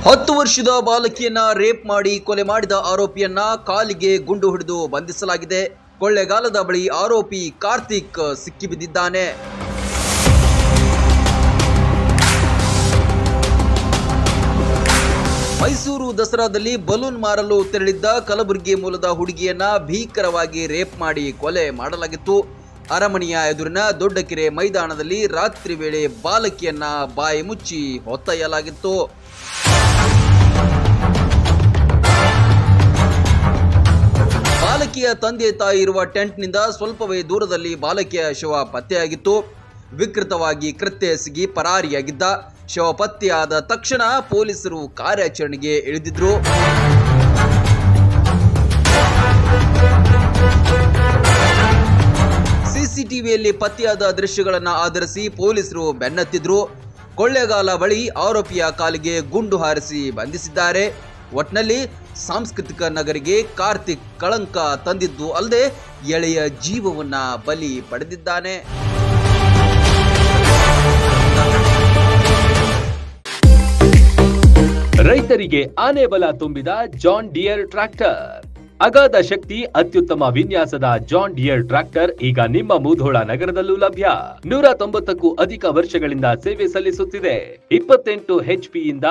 10 ವರ್ಷದ ಬಾಲಕಿಯನ್ನ ರೇಪ್ ಮಾಡಿ ಕೊಲೆ ಮಾಡಿದ ಆರೋಪಿಯನ್ನ ಕಾಲಿಗೆ ಗುಂಡು ಹಿಡಿದು ಬಂಧಿಸಲಾಗಿದೆ. ಕೊಳ್ಳೇಗಾಲದ ಬಳಿ ಆರೋಪಿ ಕಾರ್ತಿಕ್ ಸಿಕ್ಕಿಬಿದ್ದಿದ್ದಾನೆ. ಮೈಸೂರು ದಸರಾದಲ್ಲಿ ಬಲೂನ್ ಮಾರಲು ತೆರಳಿದ್ದ ಕಲಬುರಗಿ ಮೂಲದ ಹುಡುಗಿಯನ್ನ ಭೀಕರವಾಗಿ ರೇಪ್ ಮಾಡಿ ಕೊಲೆ ಮಾಡಲಾಗಿತ್ತು. ಅರಮನೆಯ ಎದುರಿನ ದೊಡ್ಡಕೆರೆ ಮೈದಾನದಲ್ಲಿ ರಾತ್ರಿ ವೇಳೆ ಬಾಲಕಿಯನ್ನ ಬಾಯಿ ಮುಚ್ಚಿ ಹೊತ್ತೊಯ್ಯಲಾಗಿತ್ತು. ಬಾಲಕಿಯ ತಂದೆ ತಾಯಿ ಇರುವ ಟೆಂಟ್ನಿಂದ ಸ್ವಲ್ಪವೇ ದೂರದಲ್ಲಿ ಬಾಲಕಿಯ ಶವ ಪತ್ತೆಯಾಗಿತ್ತು. ವಿಕೃತವಾಗಿ ಕೃತ್ಯ ಎಸಗಿ ಪರಾರಿಯಾಗಿದ್ದ. ಶವ ಪತ್ತೆಯಾದ ತಕ್ಷಣ ಪೊಲೀಸರು ಕಾರ್ಯಾಚರಣೆಗೆ ಇಳಿದಿದ್ರು. ಸಿಸಿಟಿವಿಯಲ್ಲಿ ಪತ್ತೆಯಾದ ದೃಶ್ಯಗಳನ್ನು ಆಧರಿಸಿ ಪೊಲೀಸರು ಬೆನ್ನತ್ತಿದ್ರು. ಕೊಳ್ಳೇಗಾಲ ಬಳಿ ಆರೋಪಿಯ ಕಾಲಿಗೆ ಗುಂಡು ಹಾರಿಸಿ ಬಂಧಿಸಿದ್ದಾರೆ. ಒಟ್ನಲ್ಲಿ ಸಾಂಸ್ಕೃತಿಕ ನಗರಿಗೆ ಕಾರ್ತಿಕ್ ಕಳಂಕ ತಂದಿದ್ದು ಅಲ್ಲದೆ ಎಳೆಯ ಜೀವವನ್ನ ಬಲಿ ಪಡೆದಿದ್ದಾನೆ. ರೈತರಿಗೆ ಆನೆ ಬಲ ತುಂಬಿದ ಜಾನ್ ಡಿಯರ್ ಟ್ರ್ಯಾಕ್ಟರ್. ಅಗಾಧ ಶಕ್ತಿ, ಅತ್ಯುತ್ತಮ ವಿನ್ಯಾಸದ ಜಾನ್ ಡಿಯರ್ ಟ್ರ್ಯಾಕ್ಟರ್ ಈಗ ನಿಮ್ಮ ಮುಧೋಳ ನಗರದಲ್ಲೂ ಲಭ್ಯ. 190ಕ್ಕೂ ಅಧಿಕ ವರ್ಷಗಳಿಂದ ಸೇವೆ ಸಲ್ಲಿಸುತ್ತಿದೆ. 28 HP ಯಿಂದ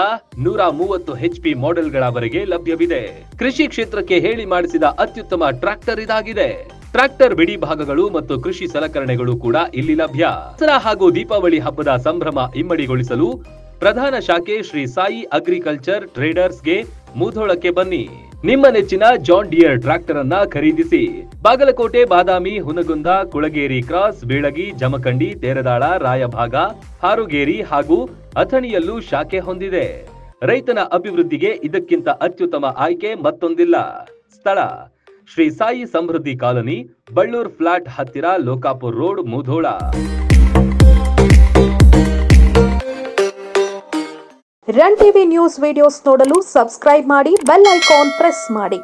130 HP ಮಾಡೆಲ್ಗಳವರೆಗೆ ಲಭ್ಯವಿದೆ. ಕೃಷಿ ಕ್ಷೇತ್ರಕ್ಕೆ ಹೇಳಿ ಮಾಡಿಸಿದ ಅತ್ಯುತ್ತಮ ಟ್ರ್ಯಾಕ್ಟರ್ ಇದಾಗಿದೆ. ಟ್ರ್ಯಾಕ್ಟರ್ ಬಿಡಿ ಭಾಗಗಳು ಮತ್ತು ಕೃಷಿ ಸಲಕರಣೆಗಳು ಕೂಡ ಇಲ್ಲಿ ಲಭ್ಯ. ದಸರಾ ಹಾಗೂ ದೀಪಾವಳಿ ಹಬ್ಬದ ಸಂಭ್ರಮ ಇಮ್ಮಡಿಗೊಳಿಸಲು ಪ್ರಧಾನ ಶಾಖೆ ಶ್ರೀ ಸಾಯಿ ಅಗ್ರಿಕಲ್ಚರ್ ಟ್ರೇಡರ್ಸ್ಗೆ ಮುಧೋಳಕ್ಕೆ ಬನ್ನಿ. ನಿಮ್ಮ ನೆಚ್ಚಿನ ಜಾನ್ ಡಿಯರ್ ಟ್ರ್ಯಾಕ್ಟರ್ ಅನ್ನ ಖರೀದಿಸಿ. ಬಾಗಲಕೋಟೆ, ಬಾದಾಮಿ, ಹುನಗುಂದ, ಕುಳಗೇರಿ ಕ್ರಾಸ್, ಬೀಳಗಿ, ಜಮಖಂಡಿ, ತೇರದಾಳ, ರಾಯಭಾಗ, ಹಾರುಗೇರಿ ಹಾಗೂ ಅಥಣಿಯಲ್ಲೂ ಶಾಖೆ ಹೊಂದಿದೆ. ರೈತನ ಅಭಿವೃದ್ಧಿಗೆ ಇದಕ್ಕಿಂತ ಅತ್ಯುತ್ತಮ ಆಯ್ಕೆ ಮತ್ತೊಂದಿಲ್ಲ. ಸ್ಥಳ ಶ್ರೀ ಸಾಯಿ ಸಮೃದ್ಧಿ ಕಾಲನಿ, ಬಳ್ಳೂರ್ ಫ್ಲಾಟ್ ಹತ್ತಿರ, Lokapur road, Mudhol. Run TV news videos ನೋಡಲು ಸಬ್ಸ್ಕ್ರೈಬ್ ಮಾಡಿ, ಬೆಲ್ ಐಕಾನ್ ಪ್ರೆಸ್ ಮಾಡಿ.